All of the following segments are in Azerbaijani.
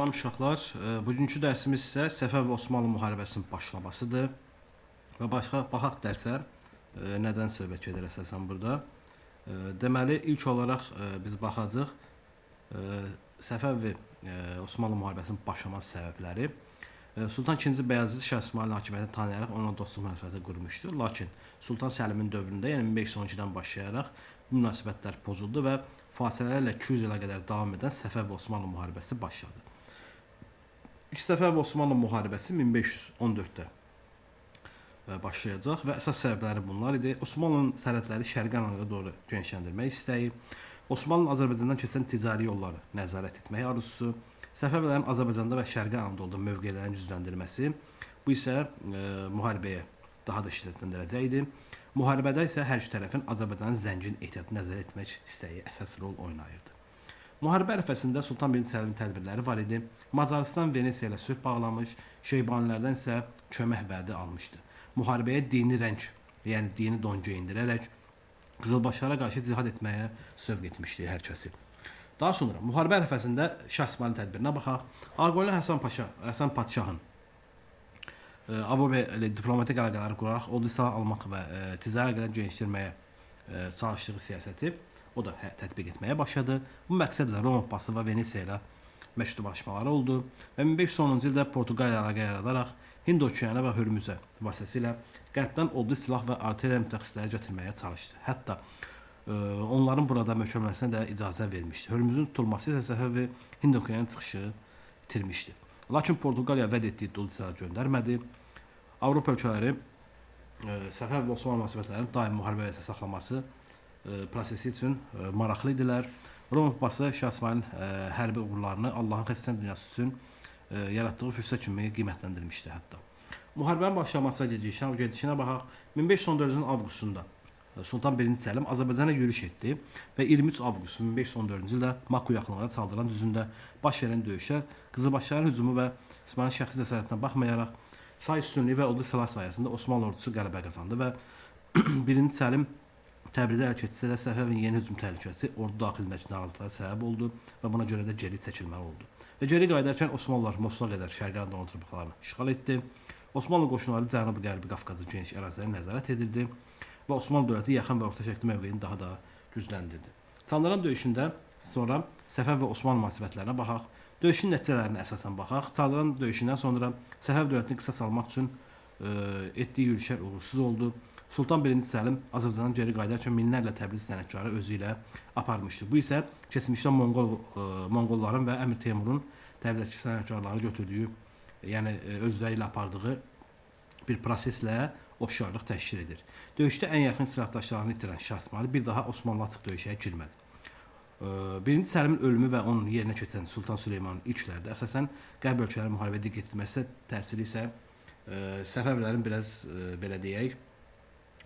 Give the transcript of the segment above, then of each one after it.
Salam uşaqlar. Bugünkü dərsimiz isə Səfəv və Osmanlı müharibəsinin başlamasıdır. Və baxaq dərsə nədən söhbət gedir əsasən burada. Deməli, ilk olaraq biz baxacağıq Səfəv və Osmanlı müharibəsinin başlaması səbəbləri. Sultan II. Bəyazıd Şah İsmayılın hakimiyyətini tanıyaraq onunla dostluq münasibəti qurmuşdu. Lakin Sultan Səlimin dövründə, yəni 1512-dən başlayaraq bu münasibətlər pozuldu və fasilələrlə 200 ilə qədər davam edən Səfəv və Osmanlı müharibəsi başladı. Səfəv və Osmanlı müharibəsi 1514-də başlayacaq və əsas səbəbləri bunlar idi. Osmanlının sərhədləri Şərqi Anadoluya doğru genişləndirmək istəyi, Osmanlının Azərbaycandan keçən ticari yolları nəzarət etmək arzusu, Səfəvlərin Azərbaycanda və Şərqi Anadoluda mövqelərini gücləndirməsi, bu isə müharibəyə daha da şiddətləndirəcəkdi. Müharibədə isə hər iki tərəfin Azərbaycanın zəngin ehtiyatını nəzərə etmək istəyi əsas rol oynayırdı. Müharibə ərəfəsində Sultan I. Səlimin tədbirləri var idi. Macaristan Venesiya ilə sülh bağlamış, Şeybanilərdən isə kömək vədi almışdı. Müharibəyə dini rəng, yəni dini don geyindirərək qızılbaşlara qarşı cihad etməyə sövq etmişdi hər kəsi. Daha sonra müharibə ərəfəsində Şah İsmayılın tədbirinə baxaq. Ağqoyunlu Həsən Padşahın Avropa ilə diplomatik əlaqələri quraraq ordu silah almaq və ticari əlaqələri genişdirməyə çalışdığı siyasəti o da tətbiq etməyə başladı. Bu məqsədlə Roma Papası və Venesiya ilə məktublaşmaları oldu və 1510-cu ildə Portuqaliya əlaqə yaradaraq Hind okeanı və Hörmüzə vasitəsilə qərbdən ordu silah və artilleriya mütəxəssisləri gətirməyə çalışdı. Hətta onların burada möhkəmlənməsinə də icazə vermişdi. Hörmüzün tutulması isə Səfəv və Hind okeanı çıxışı itirmişdi. Lakin Portuqaliya vəd etdiyi dolu silah göndərmədi. Avropa ölkələri Səfəv və Osmanlı münasibətlərinin daim müharibə vəziyyətində saxlaması prosesi üçün maraqlı idilər. Roma Papası Şah İsmayılın hərbi uğurlarını Allahın xristian dünyası üçün yaratdığı fürsət kimi qiymətləndirmişdi hətta. Müharibənin başlaması və gedişinə baxaq. 1514-cü avqustunda Sultan I. Səlim Azərbaycana yürüş etdi və 23 avqust 1514-cü ildə Maku yaxınlığında Çaldıran düzündə baş verən döyüşdə qızılbaşların hücumu və İsmayılın şəxsi cəsarətinə baxmayaraq say üstünlüyü və ordu silah sayəsində Osmanlı ordusu qələbə qazandı və 1. Səlim Təbrizə ələ keçsə də Səfəvin yeni hücum təhlükəsi ordu daxilindəki narazılıqlara səbəb oldu və buna görə də geri çəkilməli oldu. Və geri qayıdarkən Osmanlılar Mosula qədər Şərqi Anadolu torpaqlarını işğal etdi. Osmanlı qoşunları Cənubi-Qərbi Qafqazın geniş ərazilərini nəzarət edirdi və Osmanlı dövləti yaxın və orta şəkli mövqeyini daha da gücləndirdi. Çaldıran döyüşündə sonra Səfəv və Osmanlı münasibətlərinə baxaq. Döyüşün nəticələrinə əsasən baxaq. Çaldıran döyüşündən sonra Səfəv dövlətini qisas almaq üçün etdiyi yürüşlər uğursuz oldu. Sultan I. Səlim Azərbaycandan geri qayıdarkən minlərlə Təbriz sənətkarı özü ilə aparmışdı. Bu isə keçmişdə Monqolların və Əmir Teymurun Təbrizdəki sənətkarları götürdüyü, yəni özləri ilə apardığı bir proseslə oxşarlıq təşkil edir. Döyüşdə ən yaxın silahdaşlarını itirən Şah İsmayıl bir daha Osmanlı açıq döyüşəyə girmədi. 1. Səlimin ölümü və onun yerinə keçən Sultan Süleymanın ilklərdə əsasən qərb ölkələri müharibəyə diqqət etməsi təsiri isə Səfəvlərin biraz belə deyək,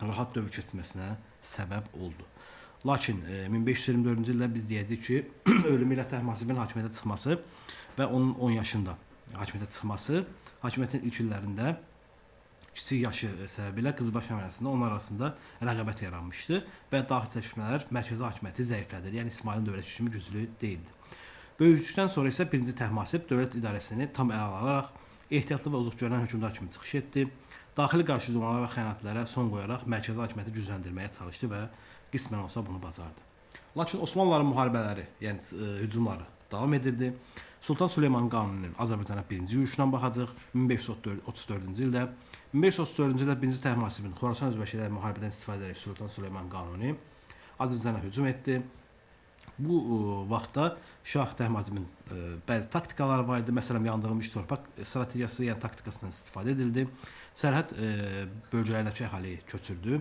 rahat dövr keçməsinə səbəb oldu. Lakin 1524-cü ildə biz deyəcəyik ki, ölümü ilə Təhmasibin hakimiyyətə çıxması və onun 10 yaşında hakimiyyətə çıxması hakimiyyətin ilk illərində kiçik yaşı səbəbilə Qızılbaş əmrəsində onlar arasında rəqabət yaranmışdı və daxili çəkişmələr mərkəzi hakimiyyəti zəiflədir. Yəni İsmayılın dövlət hücumu güclü deyildi. Böyüklükdən sonra isə 1. Təhmasib dövlət idarəsini tam ələ alaraq ehtiyatlı və uzuqgörən hökmdar kimi çıxış etdi. Daxili qarşıdurmalara və xəyanətlərə son qoyaraq mərkəzi hakimiyyəti gücləndirməyə çalışdı və qismən olsa bunu bacardı. Lakin Osmanlıların müharibələri, yəni hücumları davam edirdi. Sultan Süleyman Qanuninin Azərbaycana birinci yürüşünə baxacaq 1534-cü ildə. 1534-cü ildə 1. Təhmasibin Xorasan özbəkləri müharibədən istifadə edərək Sultan Süleyman Qanuni Azərbaycana hücum etdi. Bu vaxtda Şah Təhmasibin bəzi taktikaları var idi. Məsələn, yandırılmış torpaq strategiyası, yəni taktikasından istifadə edildi. Sərhəd bölgələrindəki əhali köçürdü.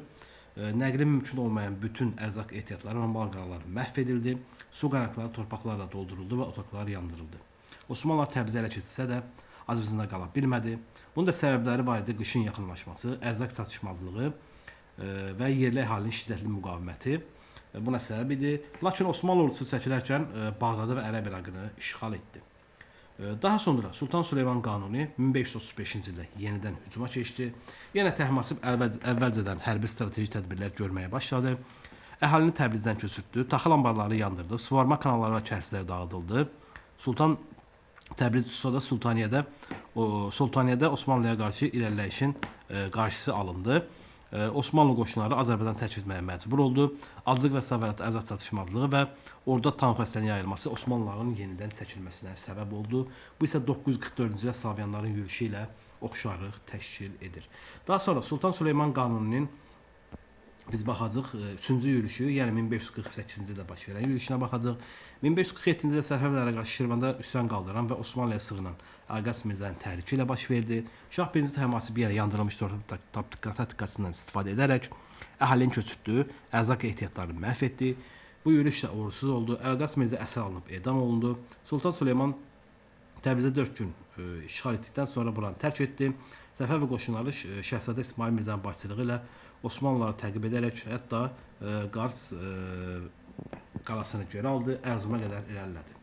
Nəqli mümkün olmayan bütün ərzaq ehtiyatları və mal qaraları məhv edildi. Su qaynaqları torpaqlarla dolduruldu və otaqlar yandırıldı. Osmanlılar Təbrizə ələ keçsə də Azərbaycanda qala bilmədi. Bunun da səbəbləri var idi: qışın yaxınlaşması, ərzaq çatışmazlığı və yerli əhalinin şiddətli müqaviməti buna səbəb idi. Lakin Osmanlı ordusu çəkilərkən Bağdadı və Ərəb Iraqını işğal etdi. Daha sonra Sultan Süleyman Qanuni 1535-ci ildə yenidən hücuma keçdi. Yenə Təhmasib əvvəlcədən hərbi strateji tədbirlər görməyə başladı. Əhalini Təbrizdən köçürtdü, taxıl anbarları yandırdı, suvarma kanalları və kərsilər dağıdıldı. Sultan Təbriz Tusada Sultaniyədə Osmanlıya qarşı irəliləyişin qarşısı alındı. Osmanlı qoşunları Azərbaycanı tərk etməyə məcbur oldu. Aclıq və səfalət, ərzaq çatışmazlığı və orada tam xəstəliyin yayılması Osmanlıların yenidən çəkilməsinə səbəb oldu. Bu isə 944-cü ildə Slaviyanların yürüşü ilə oxşarlıq təşkil edir. Daha sonra Sultan Süleyman Qanuninin biz baxacağıq 3-cü yürüşü, yəni 1548-ci ildə baş verən yürüşünə baxacağıq. 1547-ci ildə Səfəvilərə qarşı Şirvanda üsyan qaldıran və Osmanlıya sığınan Əlqas Mirzənin təhriki ilə baş verdi. Şah 1-ci Təhmasib bir yerə yandırılmış torpaq taktikasından istifadə edərək əhalini köçürtdü, ərzaq ehtiyatlarını məhv etdi. Bu yürüş də uğursuz oldu. Əlqas Mirzə əsir alınıb edam olundu. Sultan Süleyman Təbrizə 4 gün işğal etdikdən sonra buranı tərk etdi. Səfəvi qoşunları Şəhzadə İsmail Mirzənin başçılığı ilə Osmanlıları təqib edərək hətta Qars qalasını geri aldı, Ərzuma qədər irəlilədi.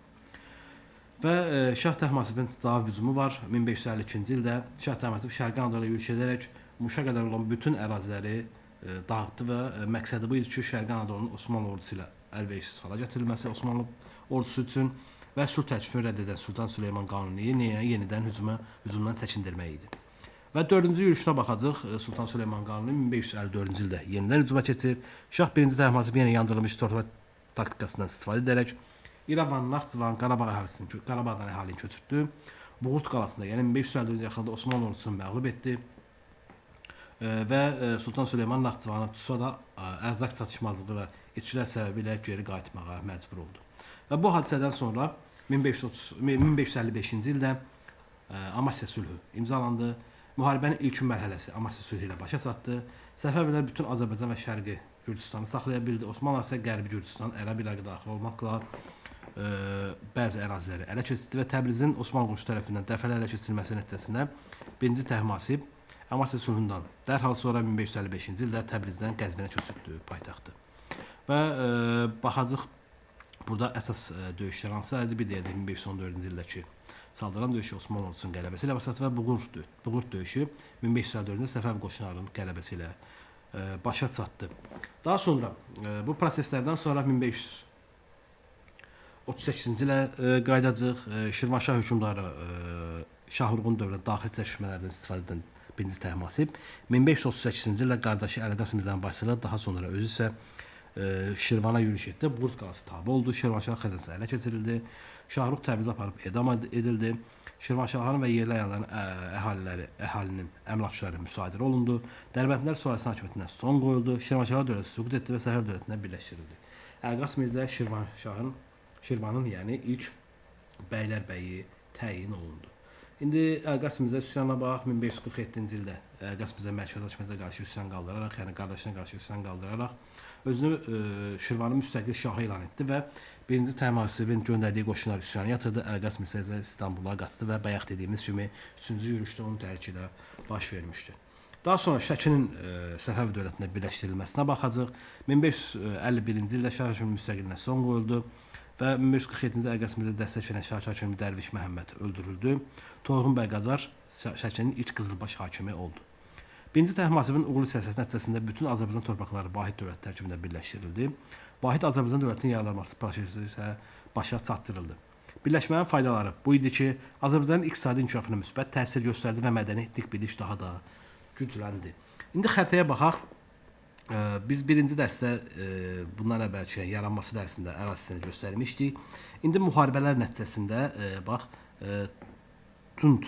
Və Şah Təhmasibin cavab hücumu var. 1552-ci ildə Şah Təhmasib Şərqi Anadoluya yürüş edərək Muşa qədər olan bütün əraziləri dağıtdı və məqsədi bu idi ki, Şərqi Anadolunun Osmanlı ordusu ilə əlverişsiz hala gətirilməsi Osmanlı ordusu üçün və sulh təklifini rədd edən Sultan Süleyman Qanuniyi yenidən hücumdan çəkindirmək idi. Və 4-cü yürüşünə baxacaq. Sultan Süleyman Qanuni 1554-cü ildə yenidən hücuma keçir. Şah 1-ci Təhmasib yenə yandırılmış torpaq taktikasından istifadə edərək İrəvan, Naxçıvan, Qarabağdan əhalini köçürtdü. Buğurt qalasında, yəni 1554-cü yaxınında Osmanlı ordusunu məğlub etdi. Və Sultan Süleyman Naxçıvanı Tusada ərzaq çatışmazlığı və içkilər səbəbilə geri qayıtmağa məcbur oldu. Və bu hadisədən sonra 1555-ci ildə Amasya sülhü imzalandı. Müharibənin ilk mərhələsi Amasya sülhü ilə başa çatdı. Səfəvilər bütün Azərbaycan və Şərqi Gürcüstanı saxlaya bildi. Osmanlı isə Qərbi Gürcüstan, Ərəb İraqı daxil olmaqla bəzi əraziləri ələ keçirdi və Təbrizin Osmanlı qoşu tərəfindən dəfələrlə ələ keçirilməsi nəticəsində 1-ci Təhmasib Amasya sülhündən dərhal sonra 1555-ci ildə Təbrizdən Qəzvinə köçürtdü paytaxtı. Və baxacaq burada əsas döyüşlər hansılardır? Bir deyəcək 1514-cü ildəki saldıran döyüşü Osmanlı ordusunun qələbəsi ilə başladı və Buğurt döyüşü 1554-cü Səfəvi qoşunlarının qələbəsi ilə başa çatdı. Daha sonra bu proseslərdən sonra 1538-ci ilə qayıdacaq. Şirvanşah hökmdarı Şahurğun dövründə daxili çəkişmələrdən istifadə edən 1-ci Təhmasib 1538-ci ildə qardaşı Əlqas Mirzənin başçılığı daha sonra özü isə Şirvana yürüş etdi. Buğurt qalası tabe oldu. Şirvanşah xəzanəsi ələ keçirildi. Şahruq Təbrizə aparıb edam edildi. Şirvanşahların və yerli əhalinin əmlakçıları müsadirə olundu. Dərbəndlər sülaləsinin hakimiyyətinə son qoyuldu. Şirvanşahlar dövləti süqut etdi və Səfəv dövlətinə birləşdirildi. Əlqas Mirzə Şirvanın yəni ilk bəylərbəyi təyin olundu. İndi Əlqas Mirzə üsyanına bax, 1547-ci ildə Əlqas Mirzə mərkəzi hakimiyyətə qarşı üsyan qaldıraraq, yəni qardaşına qarşı üsyan qaldıraraq özünü Şirvanın müstəqil şahı elan etdi və 1-ci Təhmasibin göndərdiyi qoşunlar üsyanı yatırdı. Əlqas Mirzə İstanbula qaçdı və bayaq dediyimiz kimi 3-cü yürüşdə onun tərki ilə baş vermişdi. Daha sonra Şəkinin Səfəv dövlətinə birləşdirilməsinə baxacaq. 1551-ci ildə Şah hökmünün müstəqilinə son qoyuldu və 1547-ci Əlqas Mirzə dəstək verən Şah hakimi Dərviş Məhəmməd öldürüldü. Toyğun bəy Qacar Şəkinin ilk qızılbaş hakimi oldu. 1-ci Təhmasibin uğurlu siyasəti nəticəsində bütün Azərbaycan torpaqları vahid dövlət tərkibində birləşdirildi. Vahid Azərbaycan dövlətinin yaradılması prosesi isə başa çatdırıldı. Birləşmənin faydaları bu idi ki, Azərbaycanın iqtisadi inkişafına müsbət təsir göstərdi və mədəni etnik birlik daha da gücləndi. İndi xəritəyə baxaq. Biz birinci dərsdə bundan əvvəlki yaranması dərsində ərazisini göstərmişdik. İndi müharibələr nəticəsində bax Tund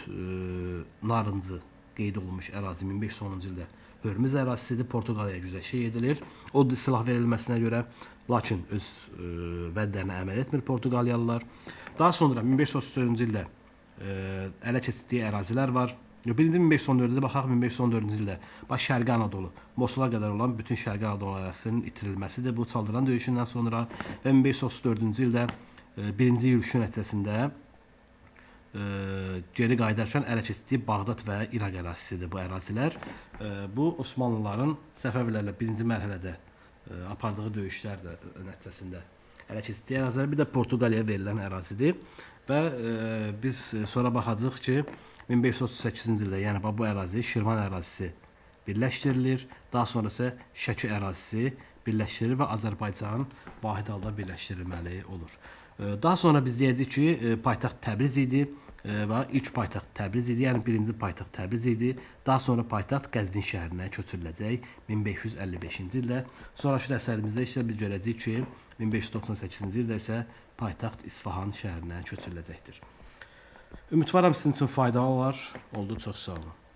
Narıncı qeyd olunmuş ərazi 1510-cu ildə Hörmüz ərazisidir, Portuqaliyaya güzəşə edilir. O silah verilməsinə görə, lakin öz vədlərinə əməl etmir Portuqaliyalılar. Daha sonra 1534-cü ildə ələ keçirdiyi ərazilər var. Birinci 1514-də baxaq, 1514-cü ildə baş Şərqi Anadolu, Mosula qədər olan bütün Şərqi Anadolu ərazisinin itirilməsidir bu çaldıran döyüşündən sonra və 1534-cü ildə birinci yürüşün nəticəsində geri qayıdarkən ələ keçirdiyi Bağdad və İraq ərazisidir bu ərazilər. Bu Osmanlıların Səfəvilərlə birinci mərhələdə apardığı döyüşlər nəticəsində ələ keçirdiyi ərazilər, bir də Portuqaliyaya verilən ərazidir. Və biz sonra baxacağıq ki, 1538-ci ildə yəni bu ərazi Şirvan ərazisi birləşdirilir. Daha sonra isə Şəki ərazisi birləşdirilir və Azərbaycan vahid halda birləşdirilməli olur. Daha sonra biz deyəcəyik ki, paytaxt Təbriz idi. Və ilk paytaxt Təbriz idi, yəni birinci paytaxt Təbriz idi. Daha sonra paytaxt Qəzvin şəhərinə köçürüləcək 1555-ci ildə. Sonrakı əsərimizdə isə biz görəcəyik ki, 1598-ci ildə isə paytaxt İsfahan şəhərinə köçürüləcəkdir. Ümidvaram sizin üçün faydalı olar. Oldu, çox sağ olun.